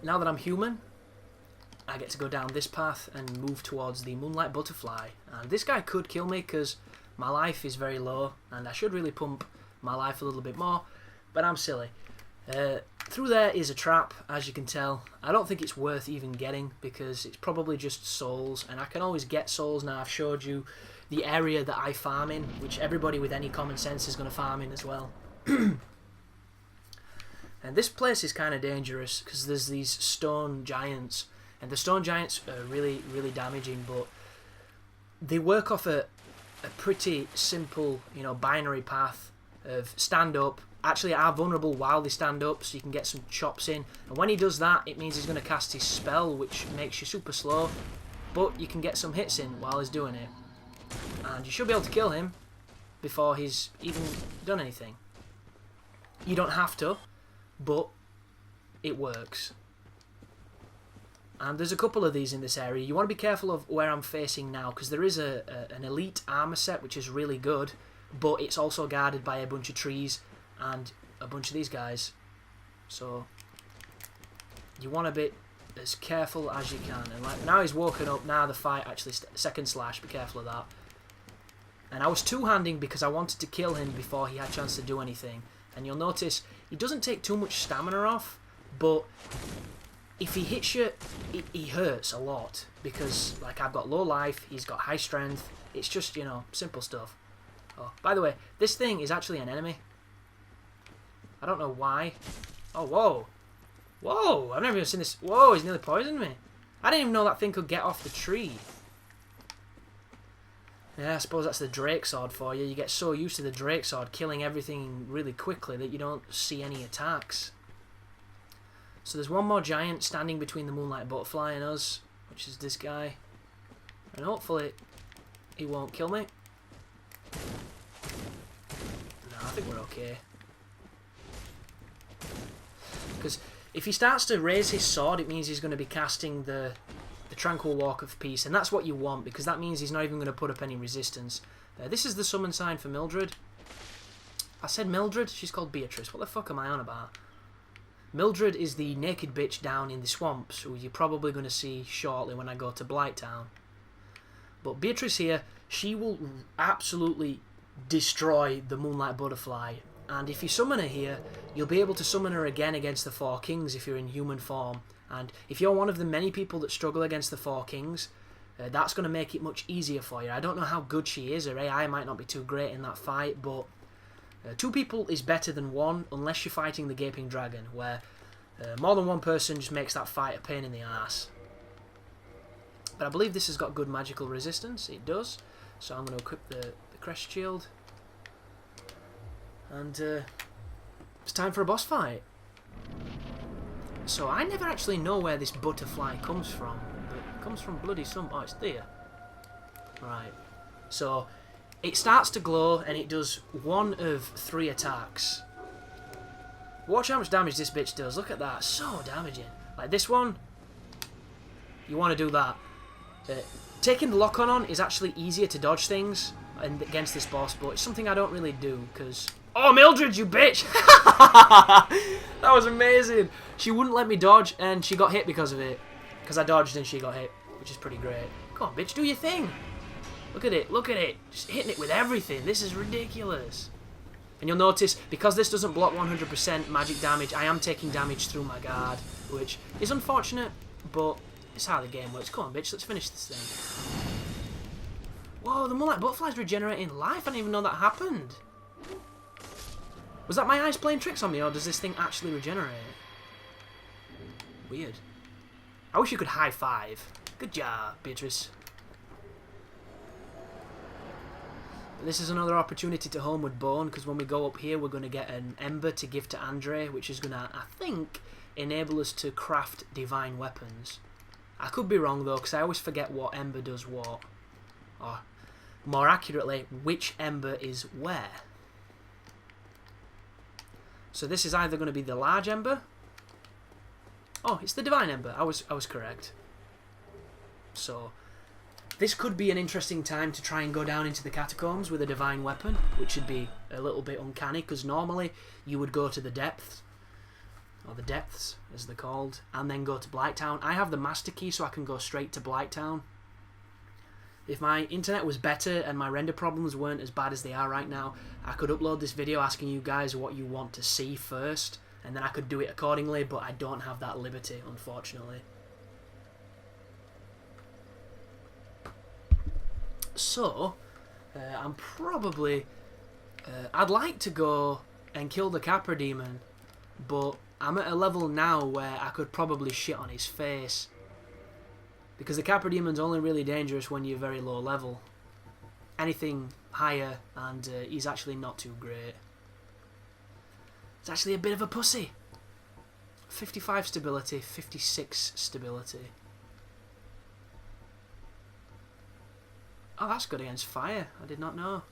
now that I'm human, I get to go down this path and move towards the Moonlight Butterfly. And this guy could kill me because my life is very low and I should really pump my life a little bit more, but I'm silly. Through there is a trap, as you can tell. I don't think it's worth even getting because it's probably just souls, and I can always get souls now. I've showed you the area that I farm in, which everybody with any common sense is going to farm in as well. And this place is kind of dangerous because there's these stone giants, and the stone giants are really, really damaging, but they work off a pretty simple, you know, binary path of stand up. Actually are vulnerable while they stand up, so you can get some chops in, and when he does that, it means he's going to cast his spell, which makes you super slow, but you can get some hits in while he's doing it, and you should be able to kill him before he's even done anything. You don't have to, but it works. And there's a couple of these in this area. You want to be careful of where I'm facing now, because there is an elite armor set which is really good, but it's also guarded by a bunch of trees and a bunch of these guys, so you want to be as careful as you can. And like now he's woken up, now the fight actually second slash, be careful of that. And I was two-handing because I wanted to kill him before he had a chance to do anything, and you'll notice he doesn't take too much stamina off, but if he hits you, he hurts a lot, because like I've got low life, he's got high strength. It's just, you know, simple stuff. Oh, by the way, this thing is actually an enemy. I don't know why. Oh, whoa. Whoa, I've never even seen this. Whoa, he's nearly poisoned me. I didn't even know that thing could get off the tree. Yeah, I suppose that's the Drake Sword for you. You get so used to the Drake Sword killing everything really quickly that you don't see any attacks. So there's one more giant standing between the Moonlight Butterfly and us, which is this guy. And hopefully he won't kill me. No, I think we're okay. Because if he starts to raise his sword, it means he's going to be casting the Tranquil Walk of Peace, and that's what you want, because that means he's not even going to put up any resistance. This is the summon sign for Mildred. I said Mildred? She's called Beatrice. What the fuck am I on about? Mildred is the naked bitch down in the swamps, who you're probably going to see shortly when I go to Blighttown. But Beatrice here, she will absolutely destroy the Moonlight Butterfly. And if you summon her here, you'll be able to summon her again against the Four Kings if you're in human form. And if you're one of the many people that struggle against the Four Kings, that's going to make it much easier for you. I don't know how good she is. Her AI might not be too great in that fight, but two people is better than one, unless you're fighting the Gaping Dragon, where more than one person just makes that fight a pain in the ass. But I believe this has got good magical resistance. It does. So I'm going to equip the Crest Shield. And it's time for a boss fight. So I never actually know where this butterfly comes from. But it comes from bloody some... Oh, it's there. Right. So it starts to glow and it does one of 3 attacks. Watch how much damage this bitch does. Look at that. So damaging. Like this one, you want to do that. Taking the lock-on on is actually easier to dodge things against this boss, but it's something I don't really do because... Oh, Mildred, you bitch! That was amazing. She wouldn't let me dodge, and she got hit because of it. Because I dodged and she got hit, which is pretty great. Come on, bitch, do your thing. Look at it, look at it. Just hitting it with everything. This is ridiculous. And you'll notice, because this doesn't block 100% magic damage, I am taking damage through my guard, which is unfortunate, but it's how the game works. Come on, bitch, let's finish this thing. Whoa, the Moonlight Butterfly's regenerating life. I didn't even know that happened. Was that my eyes playing tricks on me, or does this thing actually regenerate? Weird. I wish you could high five. Good job, Beatrice. But this is another opportunity to Homeward Bone, because when we go up here, we're going to get an Ember to give to Andre, which is going to, I think, enable us to craft divine weapons. I could be wrong, though, because I always forget what Ember does what. Or, more accurately, which Ember is where. So this is either going to be the large Ember. Oh, it's the divine Ember. I was correct. So this could be an interesting time to try and go down into the catacombs with a divine weapon, which would be a little bit uncanny because normally you would go to the depths. or the depths as they're called, and then go to Blighttown. I have the master key so I can go straight to Blighttown. If my internet was better and my render problems weren't as bad as they are right now, I could upload this video asking you guys what you want to see first, and then I could do it accordingly, but I don't have that liberty, unfortunately. So, I'm probably... I'd like to go and kill the Capra Demon, but I'm at a level now where I could probably shit on his face. Because the Capra Demon's only really dangerous when you're very low level. Anything higher, and he's actually not too great. It's actually a bit of a pussy. 55 stability, 56 stability. Oh, that's good against fire. I did not know.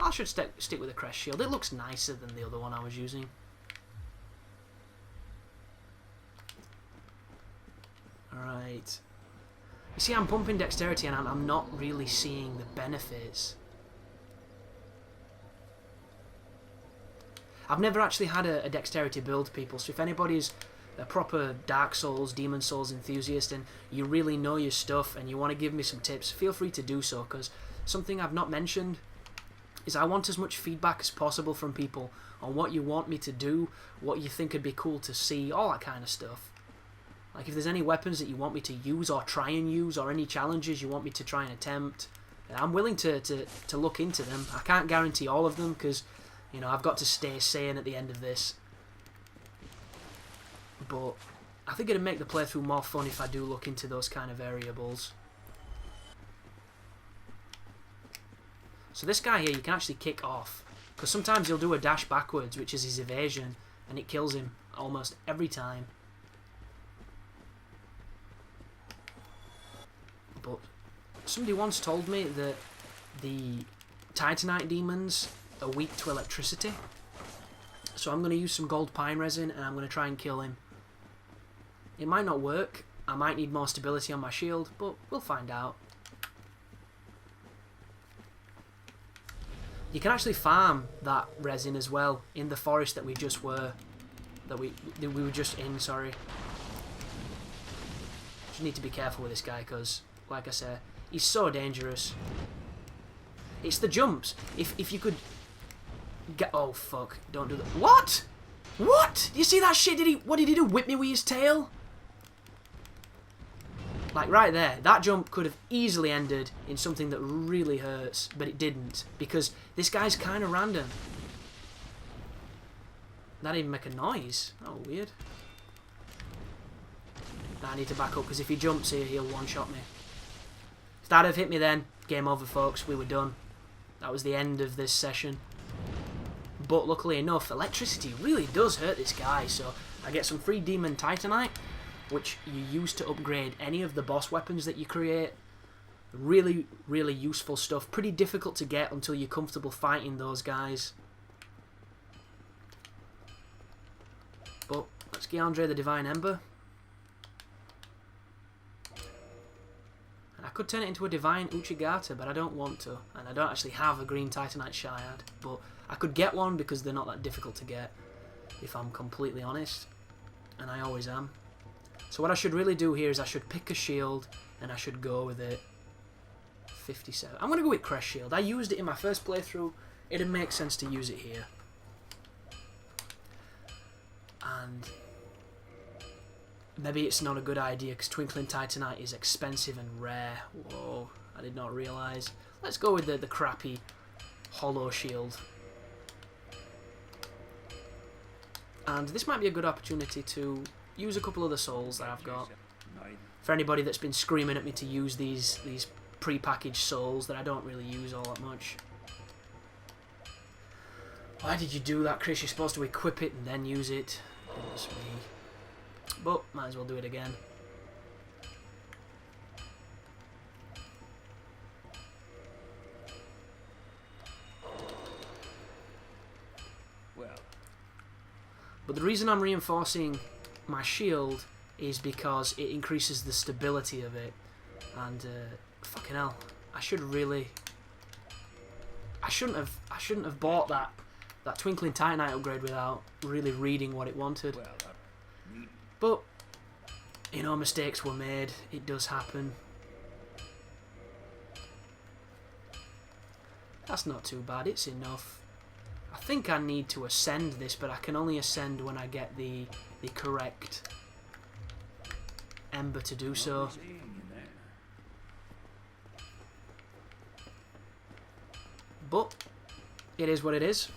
I should stick with the Crest Shield. It looks nicer than the other one I was using. Alright. You see, I'm pumping dexterity and I'm not really seeing the benefits. I've never actually had a dexterity build, people, so if anybody's a proper Dark Souls, Demon Souls enthusiast and you really know your stuff and you want to give me some tips, feel free to do so, because something I've not mentioned is I want as much feedback as possible from people on what you want me to do, what you think would be cool to see, all that kind of stuff. Like if there's any weapons that you want me to use or try and use, or any challenges you want me to try and attempt, I'm willing to look into them. I can't guarantee all of them because, you know, I've got to stay sane at the end of this. But I think it'd make the playthrough more fun if I do look into those kind of variables. So this guy here, you can actually kick off, because sometimes he'll do a dash backwards, which is his evasion, and it kills him almost every time. But somebody once told me that the Titanite demons are weak to electricity. So I'm going to use some gold pine resin and I'm going to try and kill him. It might not work. I might need more stability on my shield, but we'll find out. You can actually farm that resin as well in the forest that we just were. That we were just in, sorry. Just need to be careful with this guy because, like I said, he's so dangerous. It's the jumps. If you could get... Oh, fuck. Don't do that. What? What? You see that shit? What did he do? Whip me with his tail? Like, right there. That jump could have easily ended in something that really hurts, but it didn't. Because this guy's kind of random. That didn't even make a noise. Oh, weird. Now I need to back up, because if he jumps here, he'll one-shot me. If that had hit me then, game over, folks. We were done. That was the end of this session. But luckily enough, electricity really does hurt this guy, so I get some free Demon Titanite, which you use to upgrade any of the boss weapons that you create. Really, really useful stuff. Pretty difficult to get until you're comfortable fighting those guys. But let's get Andre the Divine Ember. I could turn it into a Divine Uchigata, but I don't want to. And I don't actually have a green Titanite Shard, but I could get one because they're not that difficult to get, if I'm completely honest. And I always am. So what I should really do here is I should pick a shield, and I should go with it. 57. I'm going to go with Crest Shield. I used it in my first playthrough. It'd make sense to use it here. And maybe it's not a good idea because Twinkling Titanite is expensive and rare. Whoa, I did not realise. Let's go with the crappy Hollow Shield. And this might be a good opportunity to use a couple of the souls that I've got. For anybody that's been screaming at me to use these pre-packaged souls that I don't really use all that much. Why did you do that, Chris? You're supposed to equip it and then use it. Goodness me. But might as well do it again. But the reason I'm reinforcing my shield is because it increases the stability of it. And fucking hell, I shouldn't have bought that that Twinkling Titanite upgrade without really reading what it wanted. Well, But, you know, mistakes were made. It does happen. That's not too bad. It's enough. I think I need to ascend this, but I can only ascend when I get the correct ember to do so. But it is what it is.